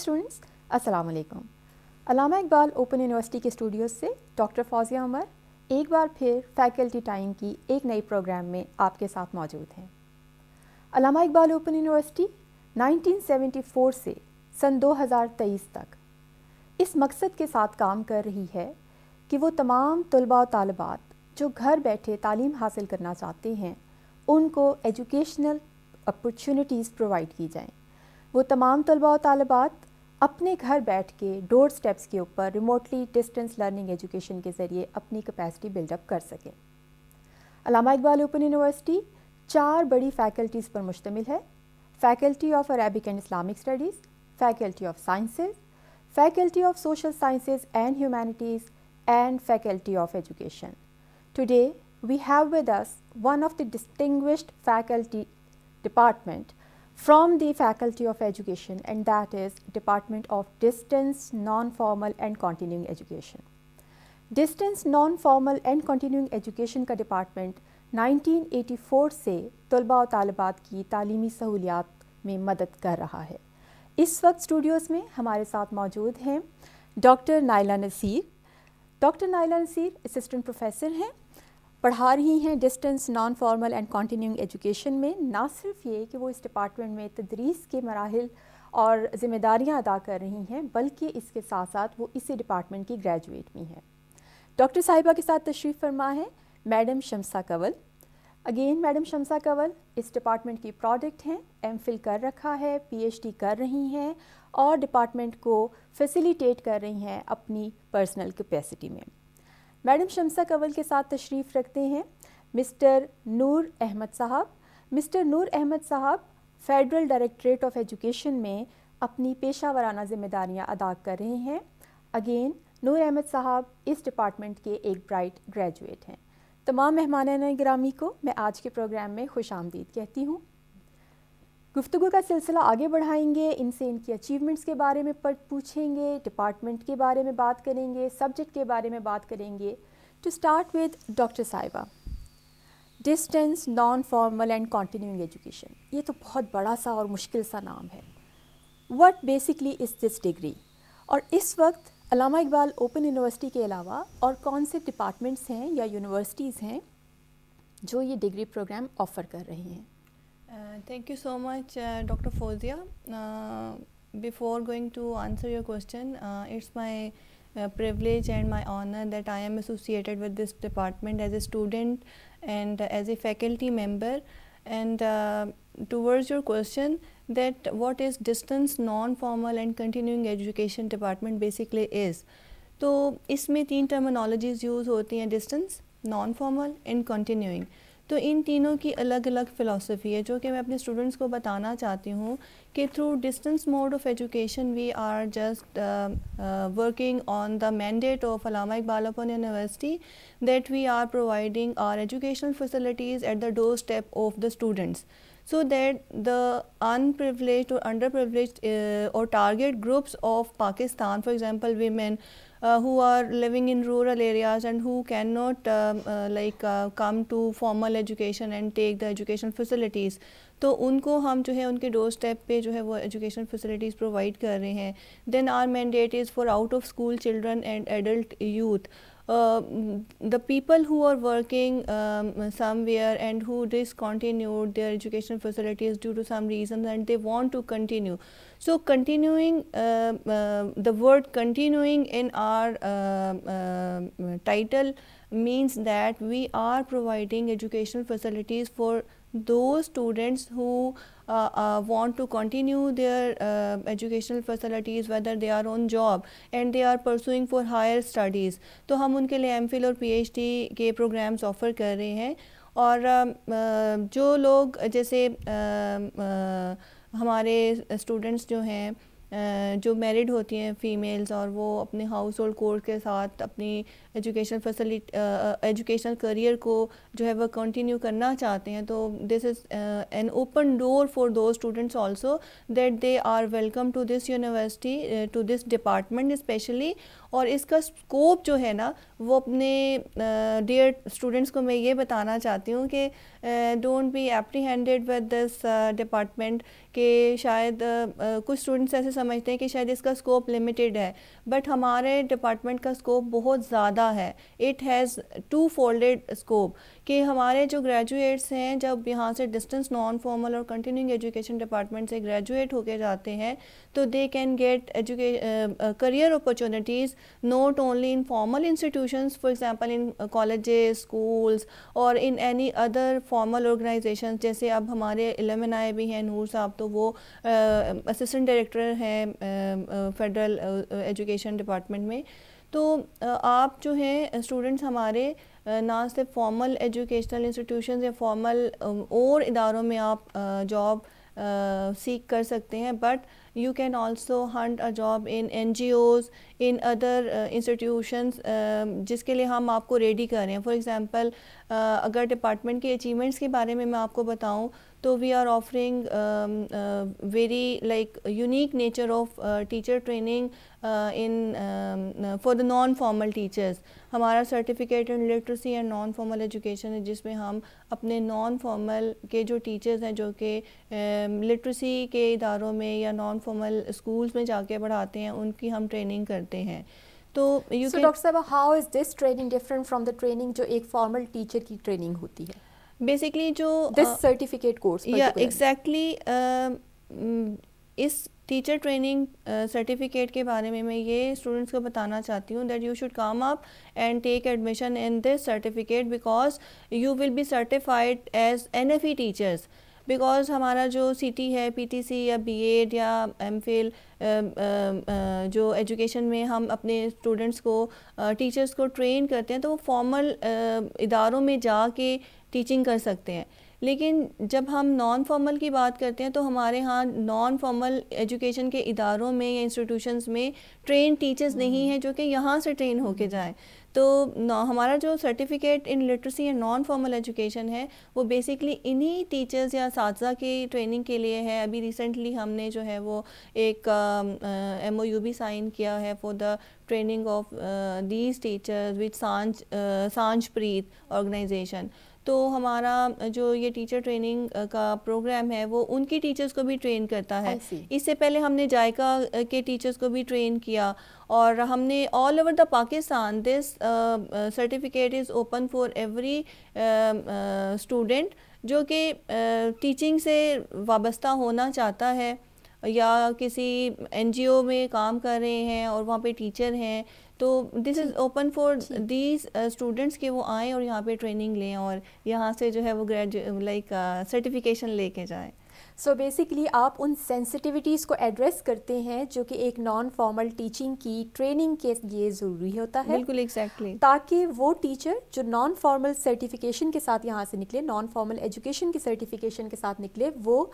Students, السلام علیکم۔ علامہ Iqbal open university کے اسٹوڈیوز سے ڈاکٹر فوزیہ عمر ایک بار پھر فیکلٹی ٹائم کی ایک نئی پروگرام میں آپ کے ساتھ موجود ہیں۔ علامہ اقبال اوپن یونیورسٹی 1974 سے سن 2023 تک اس مقصد کے ساتھ کام کر رہی ہے کہ وہ تمام طلباء و طالبات جو گھر بیٹھے تعلیم حاصل کرنا چاہتے ہیں ان کو ایجوکیشنل اپرچونٹیز پرووائڈ کی جائیں۔ وہ تمام طلباء و طالبات اپنے گھر بیٹھ کے ڈور سٹیپس کے اوپر ریموٹلی ڈسٹینس لرننگ ایجوکیشن کے ذریعے اپنی کیپیسٹی بلڈ اپ کر سکیں۔ علامہ اقبال اوپن یونیورسٹی 4 بڑی فیکلٹیز پر مشتمل ہے: faculty of Arabic and Islamic studies, faculty of sciences, faculty of social sciences and humanities and faculty of education. Today we have with us one of the distinguished faculty department from the Faculty of Education, and that is Department of Distance, Non-Formal and Continuing Education. Distance, Non-Formal and Continuing Education کا department 1984 سے طلباء و طالبات کی تعلیمی سہولیات میں مدد کر رہا ہے۔ اس وقت اسٹوڈیوز میں ہمارے ساتھ موجود ہیں ڈاکٹر نائلہ نصیر۔ ڈاکٹر نائلہ نصیر اسسٹنٹ پروفیسر ہیں، پڑھا رہی ہیں distance non formal and continuing education میں۔ نہ صرف یہ کہ وہ اس ڈپارٹمنٹ میں تدریس کے مراحل اور ذمہ داریاں ادا کر رہی ہیں، بلکہ اس کے ساتھ ساتھ وہ اسی ڈپارٹمنٹ کی گریجویٹ بھی ہیں۔ ڈاکٹر صاحبہ کے ساتھ تشریف فرما ہے میڈم شمسہ کنول۔ اگین میڈم شمسہ کنول اس ڈپارٹمنٹ کی پروڈکٹ ہیں، ایم فل کر رکھا ہے، پی ایچ ڈی کر رہی ہیں اور ڈپارٹمنٹ کو فیسیلیٹیٹ کر رہی ہیں اپنی پرسنل کیپیسٹی میں۔ میڈم شمسہ کنول کے ساتھ تشریف رکھتے ہیں مسٹر نور احمد صاحب۔ مسٹر نور احمد صاحب فیڈرل ڈائریکٹریٹ آف ایجوکیشن میں اپنی پیشہ ورانہ ذمہ داریاں ادا کر رہے ہیں۔ اگین نور احمد صاحب اس ڈپارٹمنٹ کے ایک برائٹ گریجویٹ ہیں۔ تمام مہمانان گرامی کو میں آج کے پروگرام میں خوش آمدید کہتی ہوں۔ گفتگو کا سلسلہ آگے بڑھائیں گے، ان سے ان کی اچیومنٹس کے بارے میں پوچھیں گے، ڈپارٹمنٹ کے بارے میں بات کریں گے، سبجیکٹ کے بارے میں بات کریں گے۔ ٹو اسٹارٹ ود ڈاکٹر صاحبہ، distance non formal and continuing education, یہ تو بہت بڑا سا اور مشکل سا نام ہے۔ What basically is this degree? اور اس وقت علامہ اقبال اوپن یونیورسٹی کے علاوہ اور کون سے ڈپارٹمنٹس ہیں یا یونیورسٹیز ہیں جو یہ ڈگری پروگرام آفر کر رہے ہیں؟ Thank you so much, Dr. Fozia. Before going to answer your question, it's my privilege and my honor that I am associated with this department as a student and as a faculty member. And towards your question, that what is distance, non-formal and continuing education department basically is. تو اس میں 3 terminologies use ہوتی ہیں: distance, non-formal and continuing. تو ان تینوں کی الگ الگ philosophy ہے جو کہ میں اپنے اسٹوڈنٹس کو بتانا چاہتی ہوں کہ through distance mode of education we are just working on the mandate of Allama Iqbal open university that we are providing our educational facilities at the doorstep of the students so that the unprivileged or underprivileged or target groups of Pakistan, for example women who are living in rural areas and who cannot come to formal education and take the educational facilities, تو ان کو ہم جو ہے ان کے ڈور step پہ جو ہے وہ ایجوکیشن فیسلٹیز پرووائڈ کر رہے ہیں۔ Then our mandate is for out of school children and adult youth. The people who are working somewhere and who discontinued their education facilities due to some reason and they want to continue. So continuing, the word continuing in our title means that we are providing educational facilities for those students who want to continue their educational facilities whether they are on job and they are pursuing for higher studies. تو ہم ان کے لیے M Phil اور P H D کے programmes offer کر رہے ہیں۔ اور جو لوگ جیسے ہمارے اسٹوڈنٹس جو ہیں جو میرڈ ہوتی ہیں فیمیلز اور وہ اپنے ہاؤس ہولڈ کورس کے ساتھ اپنی ایجوکیشنل کریئر کو جو ہے وہ کنٹینیو کرنا چاہتے ہیں، تو this is an open door for those students also that they are welcome to this university, to this department specially. اور اس کا اسکوپ جو ہے نا وہ اپنے ڈیئر اسٹوڈنٹس کو میں یہ بتانا چاہتی ہوں کہ don't be apprehended with this department, کہ شاید کچھ اسٹوڈنٹس ایسے سمجھتے ہیں کہ شاید اس کا اسکوپ لمیٹیڈ ہے, بٹ ہمارے ڈپارٹمنٹ کا اسکوپ بہت زیادہ ہے. اٹ ہیز 2 فولڈیڈ اسکوپ, کہ ہمارے جو گریجویٹس ہیں جب یہاں سے ڈسٹنس نان فارمل اور کنٹینیوئنگ ایجوکیشن ڈپارٹمنٹ سے گریجویٹ ہو کے جاتے ہیں تو they can get career opportunities not only in formal institutions, for example in colleges, schools, اور in any other formal organizations. جیسے اب ہمارے الومنائی بھی ہیں, نور صاحب تو وہ اسسٹنٹ ڈائریکٹر ہیں فیڈرل ایجوکیشن ڈپارٹمنٹ میں. تو آپ جو ہیں اسٹوڈنٹس ہمارے نہ صرف فارمل ایجوکیشنل انسٹیٹیوشنز یا فارمل اور اداروں میں آپ جاب سیک کر سکتے ہیں, but you can also hunt a job in NGOs, in other institutions جس کے لیے ہم آپ کو ریڈی کر رہے ہیں. فار ایگزامپل اگر ڈپارٹمنٹ کے اچیومنٹس کے بارے میں آپ کو بتاؤں تو we are offering very like unique nature of teacher training in for the non formal teachers. ہمارا certificate in literacy and non formal education ہے, جس میں ہم اپنے نان فارمل کے جو ٹیچرز ہیں جو کہ لٹریسی کے اداروں میں یا نان فارمل اسکولس میں جا کے پڑھاتے ہیں, ان کی ہم ٹریننگ کرتے ہیں. تو ڈاکٹر صاحبہ, how is this training different from the training جو ایک فارمل ٹیچر کی ٹریننگ ہوتی ہے؟ بیسکلی جو دس سرٹیفکیٹ کورس یا ایگزیکٹلی اس ٹیچر ٹریننگ سرٹیفکیٹ کے بارے میں یہ اسٹوڈنٹس کو بتانا چاہتی ہوں that you should come up and take admission in this certificate because you will be certified as NFE teachers. بیکاز ہمارا جو CT ہے, PTC یا BEd یا MPhil جو ایجوکیشن میں ہم اپنے اسٹوڈنٹس کو ٹیچرس کو ٹرین کرتے ہیں تو وہ فارمل اداروں میں جا کے ٹیچنگ کر سکتے ہیں. لیکن جب ہم نان فارمل کی بات کرتے ہیں تو ہمارے ہاں نان فارمل ایجوکیشن کے اداروں میں یا انسٹیٹیوشنس میں ٹرین ٹیچرز نہیں ہیں جو کہ یہاں سے ٹرین ہو کے جائیں. تو ہمارا جو certificate in literacy and non formal education ہے وہ بیسکلی انہی ٹیچرز یا اساتذہ کی ٹریننگ کے لیے ہے. ابھی ریسنٹلی ہم نے جو ہے وہ ایک MOU بھی سائن کیا ہے for the training of these teachers with Sanjh Preet organization. تو ہمارا جو یہ ٹیچر ٹریننگ کا پروگرام ہے وہ ان کی ٹیچرز کو بھی ٹرین کرتا ہے. اس سے پہلے ہم نے جائکا کے ٹیچرز کو بھی ٹرین کیا, اور ہم نے all over the Pakistan this certificate is open for every student جو کہ ٹیچنگ سے وابستہ ہونا چاہتا ہے یا کسی NGO میں کام کر رہے ہیں اور وہاں پہ ٹیچر ہیں. تو this is open for these students کہ وہ آئیں اور یہاں پہ ٹریننگ لیں اور یہاں سے جو ہے وہ لائک سرٹیفکیشن لے کے جائیں. سو بیسکلی آپ ان سینسٹیوٹیز کو ایڈریس کرتے ہیں جو کہ ایک نان فارمل ٹیچنگ کی ٹریننگ کے لیے ضروری ہوتا ہے. بالکل ایگزیکٹلی. تاکہ وہ ٹیچر جو نان فارمل سرٹیفکیشن کے ساتھ یہاں سے نکلے, نان فارمل ایجوکیشن کی سرٹیفکیشن کے ساتھ نکلے, وہ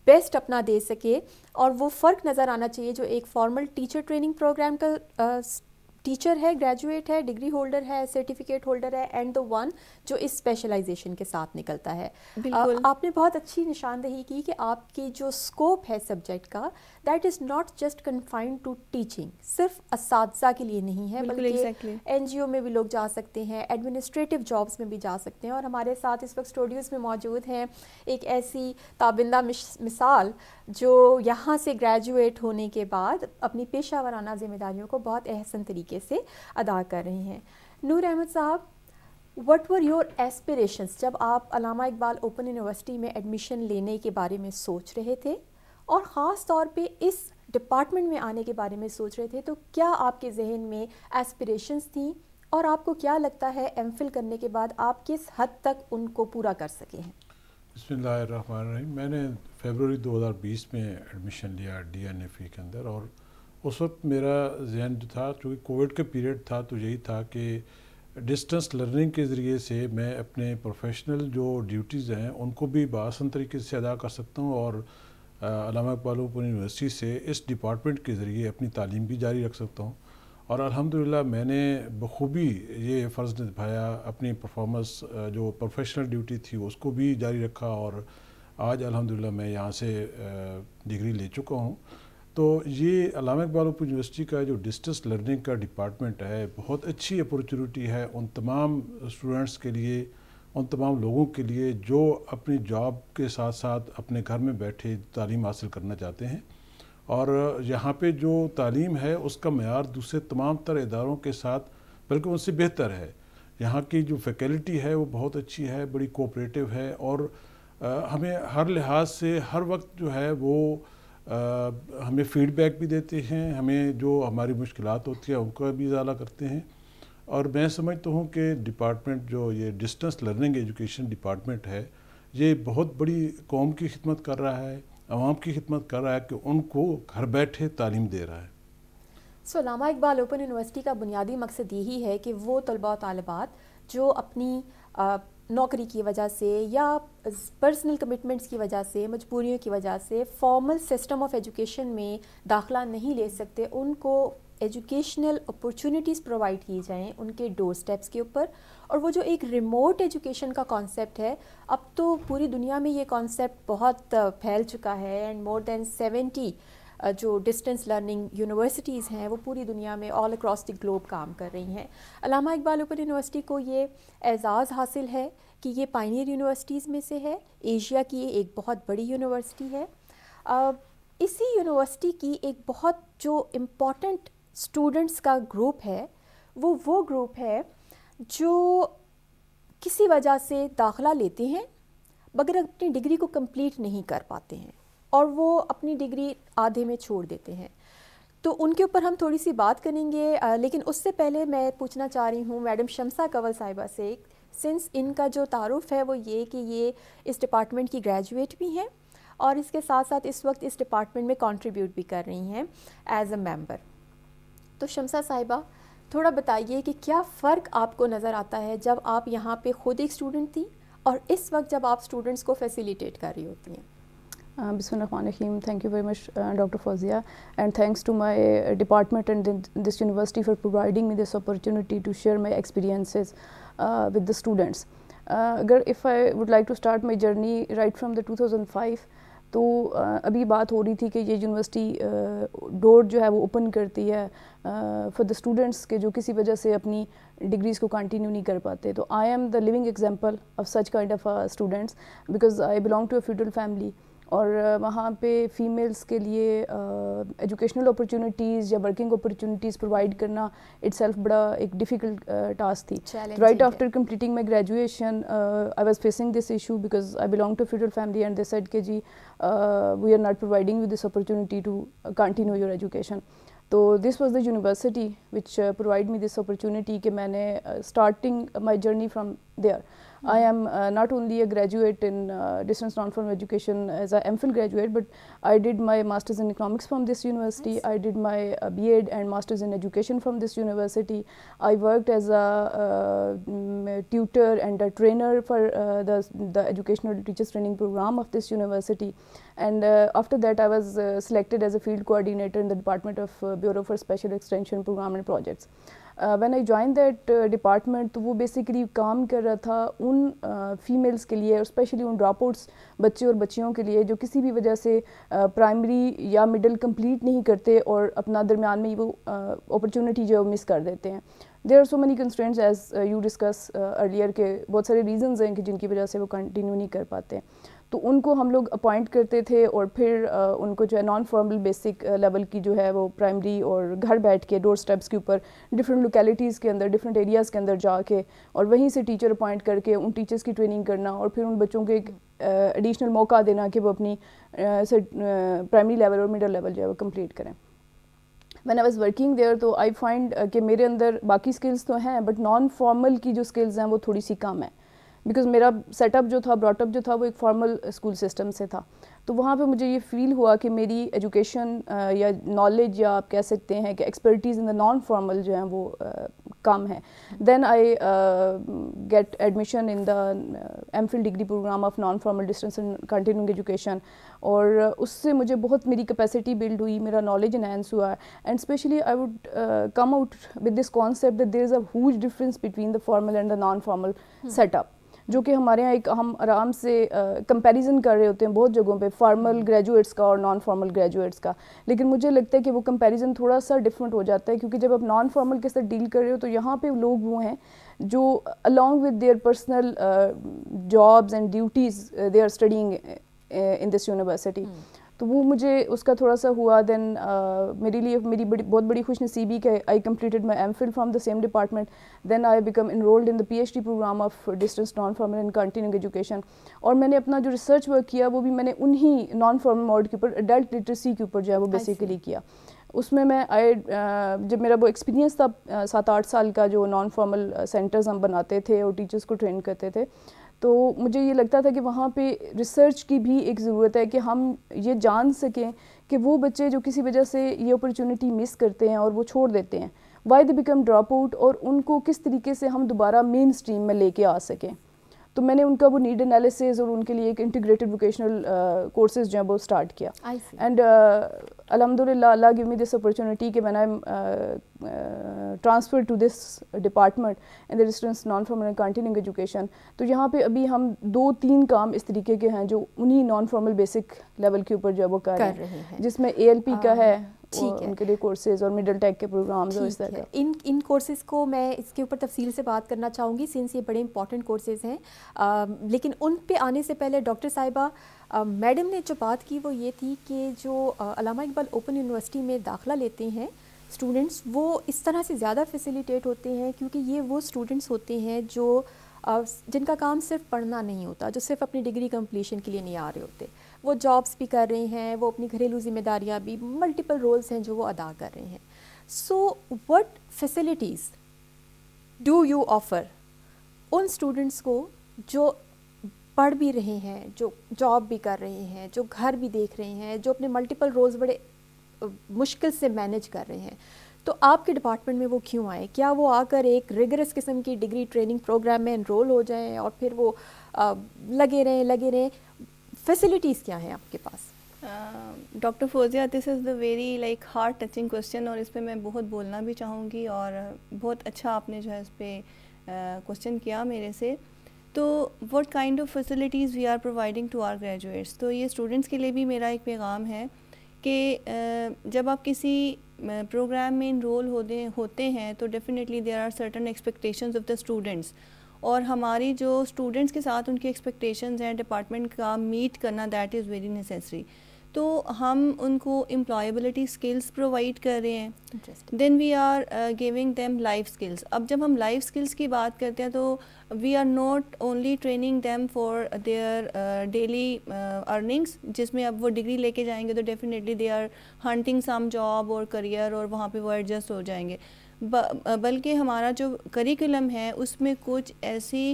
بیسٹ اپنا دے سکے. اور وہ فرق نظر آنا چاہیے جو ایک فارمل ٹیچر ٹریننگ پروگرام کا ٹیچر ہے, گریجویٹ ہے, ڈگری ہولڈر ہے, سرٹیفکیٹ ہولڈر ہے, اینڈ دا ون جو اس اسپیشلائزیشن کے ساتھ نکلتا ہے. آپ نے بہت اچھی نشاندہی کی کہ آپ کی جو اسکوپ ہے سبجیکٹ کا that is not just confined to teaching, صرف اساتذہ کے لیے نہیں ہے بلکہ NGO میں بھی لوگ جا سکتے ہیں, ایڈمنسٹریٹو جابس میں بھی جا سکتے ہیں. اور ہمارے ساتھ اس وقت اسٹوڈیوز میں موجود ہیں ایک ایسی تابندہ مثال جو یہاں سے گریجویٹ ہونے کے بعد اپنی پیشہ ورانہ ذمہ داریوں کو بہت احسن طریقے سے ادا کر رہے ہیں. نور احمد صاحب, وٹ ور یور ایسپریشنس جب آپ علامہ اقبال اوپن یونیورسٹی میں ایڈمیشن لینے کے بارے میں سوچ رہے تھے اور خاص طور پہ اس ڈپارٹمنٹ میں آنے کے بارے میں سوچ رہے تھے, تو کیا آپ کے ذہن میں ایسپریشنس تھیں اور آپ کو کیا لگتا ہے MPhil کرنے کے بعد آپ کس حد تک ان کو پورا کر سکے ہیں؟ بسم اللہ الرحمن الرحیم. میں نے فیبروری 2020 میں ایڈمیشن لیا DNFE کے اندر, اور اس وقت میرا ذہن جو تھا چونکہ کووڈ کا پیریڈ تھا تو یہی تھا کہ ڈسٹنس لرننگ کے ذریعے سے میں اپنے پروفیشنل جو ڈیوٹیز ہیں ان کو بھی بآسان طریقے سے ادا کر سکتا ہوں, اور علامہ اقبال اوپن یونیورسٹی سے اس ڈپارٹمنٹ کے ذریعے اپنی تعلیم بھی جاری رکھ سکتا ہوں. اور الحمدللہ میں نے بخوبی یہ فرض نبھایا, اپنی پرفارمنس جو پروفیشنل ڈیوٹی تھی اس کو بھی جاری رکھا, اور آج الحمدللہ میں یہاں سے ڈگری لے چکا ہوں. تو یہ علامہ اقبال اوپن یونیورسٹی کا جو ڈسٹنس لرننگ کا ڈپارٹمنٹ ہے بہت اچھی اپورچونیٹی ہے ان تمام اسٹوڈنٹس کے لیے، ان تمام لوگوں کے لیے جو اپنی جاب کے ساتھ ساتھ اپنے گھر میں بیٹھے تعلیم حاصل کرنا چاہتے ہیں. اور یہاں پہ جو تعلیم ہے اس کا معیار دوسرے تمام تر اداروں کے ساتھ بلکہ ان سے بہتر ہے. یہاں کی جو فیکلٹی ہے وہ بہت اچھی ہے، بڑی کوآپریٹو ہے، اور ہمیں ہر لحاظ سے ہر وقت جو ہے وہ ہمیں فیڈ بیک بھی دیتے ہیں، ہمیں جو ہماری مشکلات ہوتی ہیں ان کا بھی ازالہ کرتے ہیں. اور میں سمجھتا ہوں کہ ڈپارٹمنٹ جو یہ ڈسٹنس لرننگ ایجوکیشن ڈپارٹمنٹ ہے یہ بہت بڑی قوم کی خدمت کر رہا ہے، عوام کی خدمت کر رہا ہے کہ ان کو گھر بیٹھے تعلیم دے رہا ہے. علامہ اقبال اوپن یونیورسٹی کا بنیادی مقصد یہی ہے کہ وہ طلباء و طالبات جو اپنی نوکری کی وجہ سے یا پرسنل کمٹمنٹس کی وجہ سے، مجبوریوں کی وجہ سے فارمل سسٹم آف ایجوکیشن میں داخلہ نہیں لے سکتے، ان کو ایجوکیشنل اپرچونیٹیز پرووائڈ کی جائیں ان کے ڈور سٹیپس کے اوپر. اور وہ جو ایک ریموٹ ایجوکیشن کا کانسیپٹ ہے، اب تو پوری دنیا میں یہ کانسیپٹ بہت پھیل چکا ہے، اینڈ مور دین 70 جو ڈسٹنس لرننگ یونیورسٹیز ہیں وہ پوری دنیا میں آل اکراس دی گلوب کام کر رہی ہیں. علامہ اقبال اوپن یونیورسٹی کو یہ اعزاز حاصل ہے کہ یہ پائنیئر یونیورسٹیز میں سے ہے، ایشیا کی ایک بہت بڑی یونیورسٹی ہے. اسی یونیورسٹی کی ایک بہت جو امپورٹنٹ اسٹوڈنٹس کا گروپ ہے وہ گروپ ہے جو کسی وجہ سے داخلہ لیتے ہیں مگر اپنی ڈگری کو کمپلیٹ نہیں کر پاتے ہیں اور وہ اپنی ڈگری آدھے میں چھوڑ دیتے ہیں. تو ان کے اوپر ہم تھوڑی سی بات کریں گے، لیکن اس سے پہلے میں پوچھنا چاہ رہی ہوں میڈم شمسہ کنول صاحبہ سے، سنس ان کا جو تعارف ہے وہ یہ کہ یہ اس ڈپارٹمنٹ کی گریجویٹ بھی ہیں اور اس کے ساتھ ساتھ اس وقت اس ڈپارٹمنٹ میں کنٹریبیوٹ بھی کر رہی ہیں ایز اے ممبر. تو شمسہ صاحبہ تھوڑا بتائیے کہ کیا فرق آپ کو نظر آتا ہے جب آپ یہاں پہ خود ایک اسٹوڈنٹ تھیں اور اس وقت جب آپ اسٹوڈنٹس کو فیسیلیٹیٹ کر رہی ہوتی ہیں؟ بسم اللہ الرحمن الرحیم. Thank you very much, Dr. Fawzia, and thanks to my department and this university for providing me this opportunity to share my experiences with the students. If I would like to start my journey right from the 2005, تو ابھی بات ہو رہی تھی کہ یہ university ڈور جو ہے وہ اوپن کرتی ہے فار دا اسٹوڈنٹس کے جو کسی وجہ سے اپنی ڈگریز کو کنٹینیو نہیں کر پاتے. تو I am the living example of such kind of students because I belong to a feudal family. اور وہاں پہ فیمیلس کے لیے ایجوکیشنل اپرچونیٹیز یا ورکنگ اپرچونیٹیز پرووائڈ کرنا اٹ سیلف بڑا ایک ڈیفیکلٹ ٹاسک تھی. Right after completing my graduation I was facing this issue because I belong to feudal family and they said کہ جی we are not providing you this opportunity to continue your education. تو this was the university which provide me this opportunity کہ میں نے starting my journey from there. I am not only a graduate in distance non-formal education as a MPhil graduate, but I did my Masters in Economics from this university. I did my B.Ed and Masters in Education from this university. I worked as a tutor and a trainer for the educational teachers training program of this university. And after that, I was selected as a field coordinator in the Department of Bureau for Special Extension Program and Projects. When I joined that department, تو وہ basically کام کر رہا تھا ان families کے لیے اور especially in drop outs بچے اور بچیوں کے لیے جو کسی بھی وجہ سے پرائمری یا مڈل کمپلیٹ نہیں کرتے اور اپنا درمیان میں وہ اپرچونیٹی جو ہے وہ مس کر دیتے ہیں. There are so many constraints as you discuss earlier کے بہت سارے ریزنز ہیں کہ جن کی وجہ سے وہ کنٹینیو نہیں کر پاتے. تو ان کو ہم لوگ اپوائنٹ کرتے تھے اور پھر ان کو جو ہے نان فارمل بیسک لیول کی جو ہے وہ پرائمری اور گھر بیٹھ کے ڈور اسٹیپس کے اوپر ڈفرینٹ لوکیلٹیز کے اندر ڈفرینٹ ایریاز کے اندر جا کے اور وہیں سے ٹیچر اپوائنٹ کر کے ان ٹیچرس کی ٹریننگ کرنا اور پھر ان بچوں کو ایک ایڈیشنل موقع دینا کہ وہ اپنی پرائمری لیول اور مڈل لیول جو ہے وہ کمپلیٹ کریں. When I was working there تو آئی فائنڈ کہ میرے اندر باقی اسکلس تو ہیں بٹ نان فارمل کی جو اسکلز ہیں وہ تھوڑی سی کم ہیں بیکاز میرا سیٹ اپ جو تھا براٹ اپ جو تھا وہ ایک فارمل اسکول سسٹم سے تھا. تو وہاں پہ مجھے یہ فیل ہوا کہ میری ایجوکیشن یا نالج یا آپ کہہ سکتے ہیں کہ expertise in the non formal جو ہیں وہ کم ہے. Then I get admission in the M Phil degree program of non formal distance and continuing education اور اس سے مجھے بہت میری کیپیسٹی بلڈ ہوئی, میرا نالج انہینس ہوا and especially I would come out with this concept that there is a huge difference between the formal and the non formal set up. جو کہ ہمارے یہاں ایک ہم آرام سے کمپیریزن کر رہے ہوتے ہیں بہت جگہوں پہ فارمل گریجویٹس کا اور نان فارمل گریجویٹس کا, لیکن مجھے لگتا ہے کہ وہ کمپیریزن تھوڑا سا ڈفرینٹ ہو جاتا ہے, کیونکہ جب آپ نان فارمل کے ساتھ ڈیل کر رہے ہو تو یہاں پہ لوگ وہ ہیں جو along with their personal jobs and duties they are studying in this university. تو وہ مجھے اس کا تھوڑا سا ہوا. دین میرے لیے میری بہت بڑی خوش نصیبی کہ I completed my M Phil from the same department. Then I became enrolled in the P H D programme of distance non formal and continuing education. اور میں نے اپنا جو ریسرچ ورک کیا وہ بھی میں نے انہی نان فارمل موڈ کے اوپر ایڈلٹ لٹریسی کے اوپر جو ہے وہ بیسیکلی کیا. اس میں جب میرا وہ ایکسپیرینس تھا 7-8 سال کا, جو نان فارمل سینٹرز ہم بناتے تھے اور ٹیچرس کو ٹرین کرتے تھے, تو مجھے یہ لگتا تھا کہ وہاں پہ ریسرچ کی بھی ایک ضرورت ہے کہ ہم یہ جان سکیں کہ وہ بچے جو کسی وجہ سے یہ اپرچونٹی مس کرتے ہیں اور وہ چھوڑ دیتے ہیں, why they become drop out, اور ان کو کس طریقے سے ہم دوبارہ مین اسٹریم میں لے کے آ سکیں. تو میں نے ان کا وہ نیڈ انالیسز اور ان کے لیے ایک انٹیگریٹڈ ووکیشنل کورسز جو ہیں وہ اسٹارٹ کیا. اینڈ الحمد للہ اللہ گیو می دس اپرچونیٹی کہ when I'm transferred to this department in the distance non formal and continuing education. تو یہاں پہ ابھی ہم 2-3 کام اس طریقے کے ہیں جو انہی نان فارمل بیسک لیول کے اوپر جو ہے وہ کر رہے ہیں, جس میں ALP کا ہے ان کے لیے کورسز اور مڈل ٹیک کے پروگرامز اور اس طرح کا. ان کورسز کو میں اس کے اوپر تفصیل سے بات کرنا چاہوں گی سنس یہ بڑے امپورٹنٹ کورسز ہیں, لیکن ان پہ آنے سے پہلے ڈاکٹر صاحبہ میڈم نے جو بات کی وہ یہ تھی کہ جو علامہ اقبال اوپن یونیورسٹی میں داخلہ لیتے ہیں اسٹوڈنٹس, وہ اس طرح سے زیادہ فیسیلیٹیٹ ہوتے ہیں کیونکہ یہ وہ اسٹوڈنٹس ہوتے ہیں جو جن کا کام صرف پڑھنا نہیں ہوتا, جو صرف اپنی ڈگری کمپلیشن کے لیے نہیں آ رہے ہوتے, وہ جابس بھی کر رہے ہیں, وہ اپنی گھریلو ذمہ داریاں بھی, ملٹیپل رولز ہیں جو وہ ادا کر رہے ہیں. So what facilities do you offer in students کو جو پڑھ بھی رہے ہیں, جو جاب بھی کر رہے ہیں, جو گھر بھی دیکھ رہے ہیں, جو اپنے ملٹیپل رولز بڑے مشکل سے مینیج کر رہے ہیں. تو آپ کے ڈپارٹمنٹ میں وہ کیوں آئے؟ کیا وہ آ کر ایک ریگرس قسم کی ڈگری ٹریننگ پروگرام میں انرول ہو جائیں اور پھر وہ لگے رہیں؟ فیسلٹیز کیا ہیں آپ کے پاس؟ Doctor Fauzia, this is the very heart touching question, اور اس پہ میں بہت بولنا بھی چاہوں گی, اور بہت اچھا آپ نے جو ہے اس پہ کوشچن کیا میرے سے. تو what kind of facilities we are providing to our graduates. تو یہ اسٹوڈنٹس کے لیے بھی میرا ایک پیغام ہے کہ جب آپ کسی پروگرام میں انرول ہوتے ہیں تو definitely there are certain expectations of the students, اور ہماری جو اسٹوڈنٹس کے ساتھ ان کی ایکسپیکٹیشنز ہیں ڈپارٹمنٹ کا میٹ کرنا, دیٹ از ویری نیسیسری. تو ہم ان کو امپلائیبلٹی اسکلس پرووائڈ کر رہے ہیں. Then we are giving them life skills. اب جب ہم لائف اسکلس کی بات کرتے ہیں تو we are not only training them for their daily earnings, جس میں اب وہ ڈگری لے کے جائیں گے تو definitely they are hunting some job اور کریئر, اور وہاں پہ وہ ایڈجسٹ ہو جائیں گے. بلکہ ہمارا جو کریکولم ہے اس میں کچھ ایسی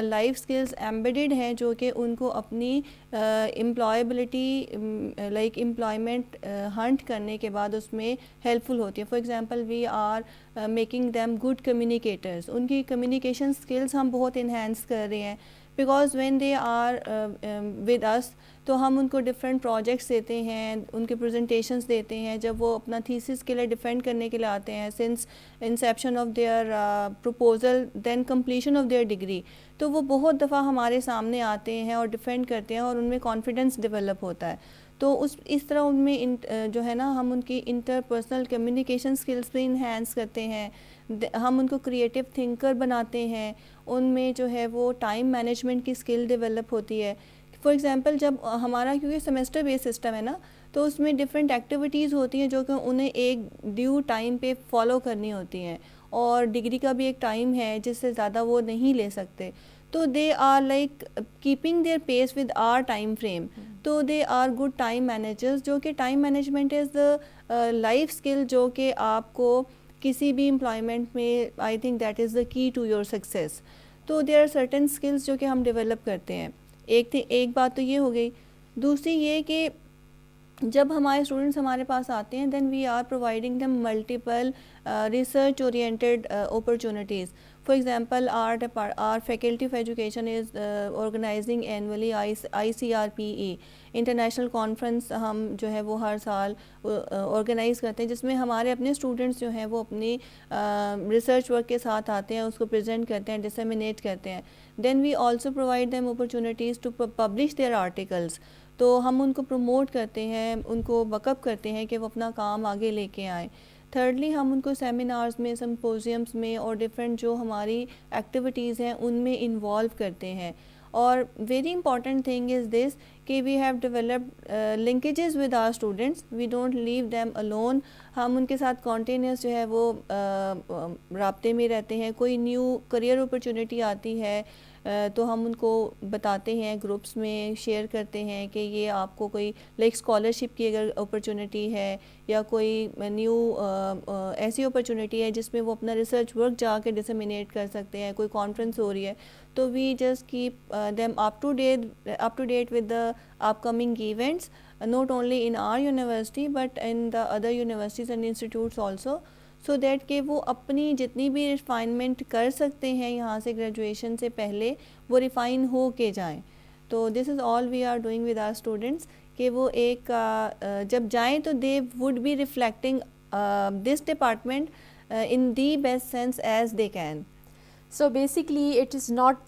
لائف اسکلز ایمبیڈڈ ہیں جو کہ ان کو اپنی امپلائیبلٹی امپلائمنٹ ہنٹ کرنے کے بعد اس میں ہیلپ فل ہوتی ہے. For example we are making them good communicators. ان کی کمیونیکیشن اسکلز ہم بہت انہینس کر رہے ہیں, because when they are with us تو ہم ان کو ڈفرینٹ پروجیکٹس دیتے ہیں, ان کے پریزنٹیشنس دیتے ہیں. جب وہ اپنا تھیسس کے لیے ڈیفینڈ کرنے کے لیے آتے ہیں since inception of their proposal then completion of their degree, تو وہ بہت دفعہ ہمارے سامنے آتے ہیں اور ڈیفینڈ کرتے ہیں, اور ان میں کانفیڈنس ڈیولپ ہوتا ہے. تو اس طرح ان میں جو ہے نا ہم ان کی انٹر پرسنل کمیونیکیشن اسکلس بھی انہینس کرتے ہیں. ہم ان کو کریٹیو تھنکر بناتے ہیں, ان میں جو ہے وہ ٹائم مینجمنٹ کی اسکل ڈیولپ ہوتی ہے. فار ایگزامپل جب ہمارا کیونکہ سیمسٹر بیس سسٹم ہے نا, تو اس میں ڈفرینٹ ایکٹیویٹیز ہوتی ہیں جو کہ انہیں ایک ڈیو ٹائم پہ فالو کرنی ہوتی ہیں, اور ڈگری کا بھی ایک ٹائم ہے جس سے زیادہ وہ نہیں لے سکتے. تو they are keeping their pace with our time frame. تو they are good time managers, جو کہ time management is the life skill جو کہ آپ کو کسی بھی امپلائمنٹ میں آئی تھنک دیٹ از دا کی ٹو یور سکسیس. تو دیر آر سرٹن اسکلس جو کہ ہم ڈیولپ کرتے ہیں. ایک بات تو یہ ہو گئی. دوسری یہ کہ جب ہمارے اسٹوڈنٹس ہمارے پاس آتے ہیں then we are providing them multiple research oriented opportunities. For example, our Faculty of Education is organizing annually ICRPE international conference. ہم جو ہے وہ ہر سال آرگنائز کرتے ہیں جس میں ہمارے اپنے اسٹوڈنٹس جو ہیں وہ اپنی ریسرچ ورک کے ساتھ آتے ہیں, اس کو پریزنٹ کرتے ہیں, ڈسیمینیٹ کرتے ہیں. Then we also provide them opportunities to publish their articles. تو ہم ان کو پروموٹ کرتے ہیں, ان کو بیک اپ کرتے ہیں کہ وہ اپنا کام آگے لے کے آئیں. تھرڈلی, ہم ان کو سیمینارز میں, سمپوزیمس میں اور ڈفرینٹ جو ہماری ایکٹیویٹیز ہیں ان میں انوالو کرتے ہیں. اور very important thing is this کہ we have developed linkages with our students, we don't leave them alone. ہم ان کے ساتھ کانٹینیوس جو ہے وہ رابطے میں رہتے ہیں. کوئی نیو کریئر اپرچونیٹی آتی ہے تو ہم ان کو بتاتے ہیں, گروپس میں شیئر کرتے ہیں کہ یہ آپ کو کوئی لائک اسکالرشپ کی اگر اپرچونیٹی ہے یا کوئی نیو ایسی اپرچونیٹی ہے جس میں وہ اپنا ریسرچ ورک جا کے ڈسیمینیٹ کر سکتے ہیں, کوئی کانفرنس ہو رہی ہے, تو we just keep them up to date with the upcoming events, not only in our university but in the other universities and institutes also, so that کہ وہ اپنی جتنی بھی ریفائنمنٹ کر سکتے ہیں یہاں سے گریجویشن سے پہلے وہ ریفائن ہو کے جائیں. تو this is all we are doing with our students کہ وہ ایک جب جائیں تو they would be reflecting this department in the best sense as they can. So basically it is not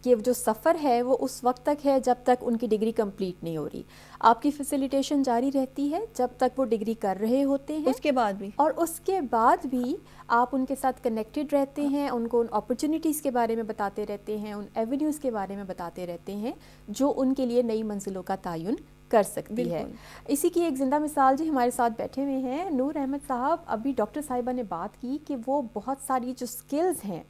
کہ جو سفر ہے وہ اس وقت تک ہے جب تک ان کی ڈگری کمپلیٹ نہیں ہو رہی. آپ کی فیسیلیٹیشن جاری رہتی ہے جب تک وہ ڈگری کر رہے ہوتے ہیں, اس کے بعد بھی, اور اس کے بعد بھی آپ ان کے ساتھ کنیکٹڈ رہتے ہیں, ان کو ان اپرچونیٹیز کے بارے میں بتاتے رہتے ہیں, ان ایونیوز کے بارے میں بتاتے رہتے ہیں جو ان کے لیے نئی منزلوں کا تعین کر سکتی ہے. اسی کی ایک زندہ مثال جی ہمارے ساتھ بیٹھے ہوئے ہیں نور احمد صاحب. ابھی ڈاکٹر صاحبہ نے بات کی کہ وہ بہت ساری جو اسکلز ہیں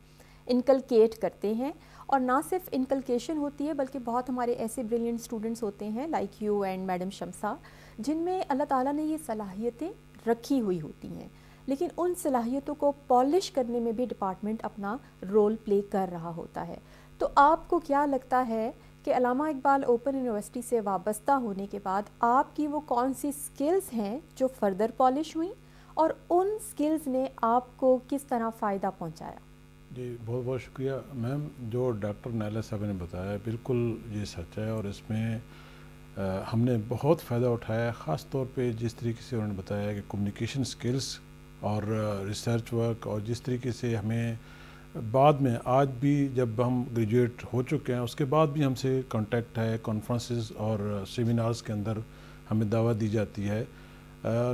انکلکیٹ کرتے ہیں, اور نہ صرف انکلکیشن ہوتی ہے بلکہ بہت ہمارے ایسے بریلینٹ اسٹوڈنٹس ہوتے ہیں لائک یو اینڈ میڈم شمسا جن میں اللہ تعالیٰ نے یہ صلاحیتیں رکھی ہوئی ہوتی ہیں, لیکن ان صلاحیتوں کو پالش کرنے میں بھی ڈپارٹمنٹ اپنا رول پلے کر رہا ہوتا ہے. تو آپ کو کیا لگتا ہے کہ علامہ اقبال اوپن یونیورسٹی سے وابستہ ہونے کے بعد آپ کی وہ کون سی سکلز ہیں جو فردر پالش ہوئیں, اور ان سکلز نے آپ کو کس طرح فائدہ پہنچایا؟ جی بہت بہت شکریہ میم. جو ڈاکٹر نائلہ صاحب نے بتایا بالکل یہ سچ ہے, اور اس میں ہم نے بہت فائدہ اٹھایا, خاص طور پہ جس طریقے سے انہوں نے بتایا کہ کمیونیکیشن سکلز اور ریسرچ ورک, اور جس طریقے سے ہمیں بعد میں آج بھی جب ہم گریجویٹ ہو چکے ہیں اس کے بعد بھی ہم سے کانٹیکٹ ہے, کانفرنسز اور سیمینارز کے اندر ہمیں دعوت دی جاتی ہے.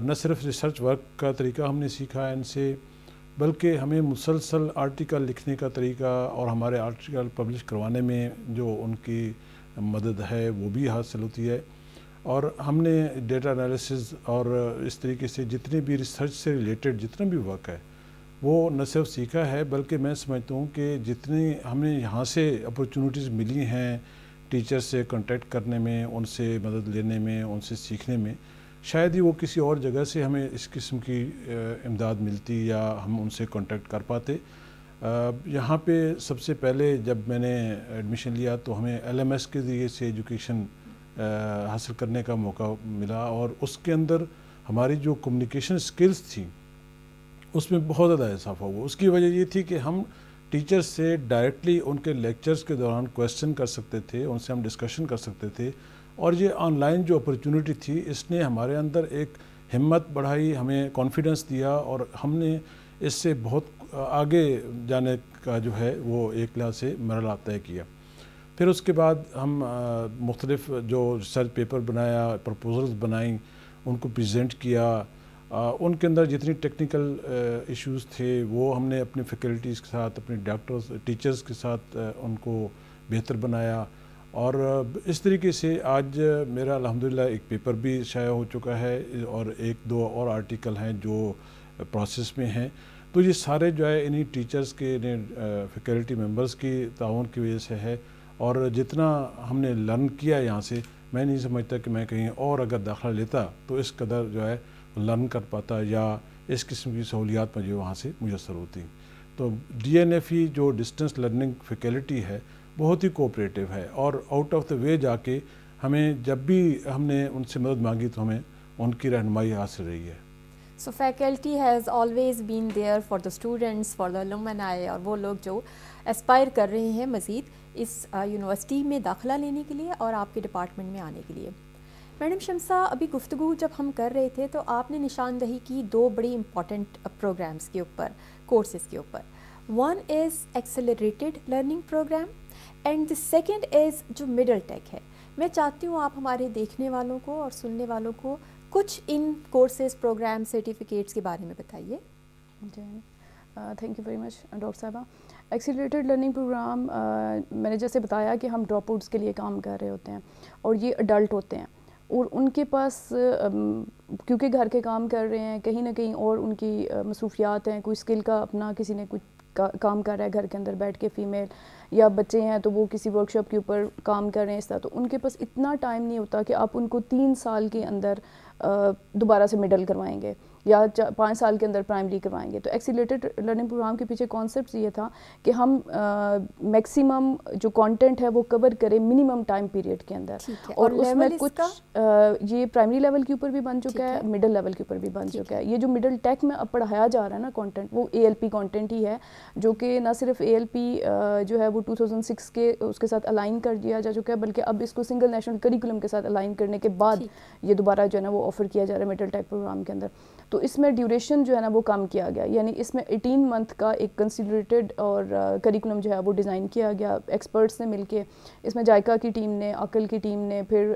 نہ صرف ریسرچ ورک کا طریقہ ہم نے سیکھا ہے ان سے, بلکہ ہمیں مسلسل آرٹیکل لکھنے کا طریقہ اور ہمارے آرٹیکل پبلش کروانے میں جو ان کی مدد ہے وہ بھی حاصل ہوتی ہے. اور ہم نے ڈیٹا انالیسز اور اس طریقے سے جتنے بھی ریسرچ سے ریلیٹڈ جتنا بھی ورک ہے وہ نہ صرف سیکھا ہے, بلکہ میں سمجھتا ہوں کہ جتنی ہمیں یہاں سے اپرچونیٹیز ملی ہیں ٹیچر سے کانٹیکٹ کرنے میں, ان سے مدد لینے میں, ان سے سیکھنے میں, شاید ہی وہ کسی اور جگہ سے ہمیں اس قسم کی امداد ملتی یا ہم ان سے کانٹیکٹ کر پاتے. یہاں پہ سب سے پہلے جب میں نے ایڈمیشن لیا تو ہمیں LMS کے ذریعے سے ایجوکیشن حاصل کرنے کا موقع ملا, اور اس کے اندر ہماری جو کمیونیکیشن سکلز تھیں اس میں بہت زیادہ اضافہ ہوا. اس کی وجہ یہ تھی کہ ہم ٹیچر سے ڈائریکٹلی ان کے لیکچرز کے دوران کویسچن کر سکتے تھے, ان سے ہم ڈسکشن کر سکتے تھے, اور یہ آن لائن جو اپرچونیٹی تھی اس نے ہمارے اندر ایک ہمت بڑھائی, ہمیں کانفیڈنس دیا, اور ہم نے اس سے بہت آگے جانے کا جو ہے وہ ایک لحاظ سے مرحلہ طے کیا. پھر اس کے بعد ہم مختلف جو ریسرچ پیپر بنایا, پرپوزلز بنائیں, ان کو پریزنٹ کیا, ان کے اندر جتنی ٹیکنیکل ایشوز تھے وہ ہم نے اپنے فیکلٹیز کے ساتھ, اپنے ڈاکٹرز ٹیچرز کے ساتھ ان کو بہتر بنایا. اور اس طریقے سے آج میرا الحمدللہ ایک پیپر بھی شائع ہو چکا ہے, اور ایک دو اور آرٹیکل ہیں جو پروسیس میں ہیں. تو یہ سارے جو ہے انہی ٹیچرز کے, فیکلٹی ممبرز کی تعاون کی وجہ سے ہے. اور جتنا ہم نے لرن کیا یہاں سے, میں نہیں سمجھتا کہ میں کہیں اور اگر داخلہ لیتا تو اس قدر جو ہے لرن کر پاتا یا اس قسم کی سہولیات مجھے وہاں سے میسر ہوتی. تو DNFE جو ڈسٹنس لرننگ فیکلٹی ہے بہت ہی کوآپریٹو ہے, اور آؤٹ آف دا وے جا کے ہمیں جب بھی ہم نے ان سے مدد مانگی تو ہمیں ان کی رہنمائی حاصل رہی ہے. So faculty has always been there for the students, for the alumni، اور وہ لوگ جو اسپائر کر رہے ہیں مزید اس یونیورسٹی میں داخلہ لینے کے لیے اور آپ کے ڈپارٹمنٹ میں آنے کے لیے. میڈم شمسہ، ابھی گفتگو جب ہم کر رہے تھے تو آپ نے نشاندہی کی دو بڑی امپورٹنٹ پروگرامس کے اوپر، کورسز کے اوپر. One is accelerated learning program and the second is جو مڈل ٹیک ہے. میں چاہتی ہوں آپ ہمارے دیکھنے والوں کو اور سننے والوں کو کچھ ان کورسز، پروگرام، سرٹیفکیٹس کے بارے میں بتائیے. جی thank you very much doctor صاحبہ. ایکسیلریٹڈ لرننگ پروگرام میں نے جیسے بتایا کہ ہم ڈراپ آؤٹس کے لیے کام کر رہے ہوتے ہیں اور یہ اڈلٹ ہوتے ہیں اور ان کے پاس کیونکہ گھر کے کام کر رہے ہیں کہیں نہ کہیں اور ان کی مصروفیات ہیں، کوئی اسکل کا اپنا کسی نے کچھ کام کر رہا ہے گھر کے اندر بیٹھ کے، فیمیل یا بچے ہیں تو وہ کسی ورک شاپ کے اوپر کام کر رہے ہیں اس طرح، تو ان کے پاس اتنا ٹائم نہیں ہوتا کہ آپ ان کو 3 سال کے اندر دوبارہ سے مڈل کروائیں گے یا 5 سال کے اندر پرائمری کروائیں گے. تو ایکسیلریٹڈ لرننگ پروگرام کے پیچھے کانسیپٹ یہ تھا کہ ہم میکسیمم جو کانٹینٹ ہے وہ کور کریں منیمم ٹائم پیریڈ کے اندر. اور اس میں کچھ یہ پرائمری لیول کے اوپر بھی بن چکا ہے، مڈل لیول کے اوپر بھی بن چکا ہے. یہ جو مڈل ٹیک میں اب پڑھایا جا رہا ہے نا کانٹینٹ، وہ ALP کانٹینٹ ہی ہے، جو کہ نہ صرف ALP جو ہے وہ 2006 کے اس کے ساتھ الائن کر دیا جا چکا ہے، بلکہ اب اس کو سنگل نیشنل کریکولم کے ساتھ الائن کرنے کے بعد یہ دوبارہ جو ہے نا وہ آفر کیا جا رہا ہے مڈل ٹیک پروگرام کے اندر. تو اس میں ڈیوریشن جو ہے نا وہ کم کیا گیا، یعنی اس میں 18 منتھ کا ایک کنسیڈریٹڈ اور کریکولم جو ہے وہ ڈیزائن کیا گیا ایکسپرٹس نے مل کے. اس میں جائکا کی ٹیم نے، عقل کی ٹیم نے، پھر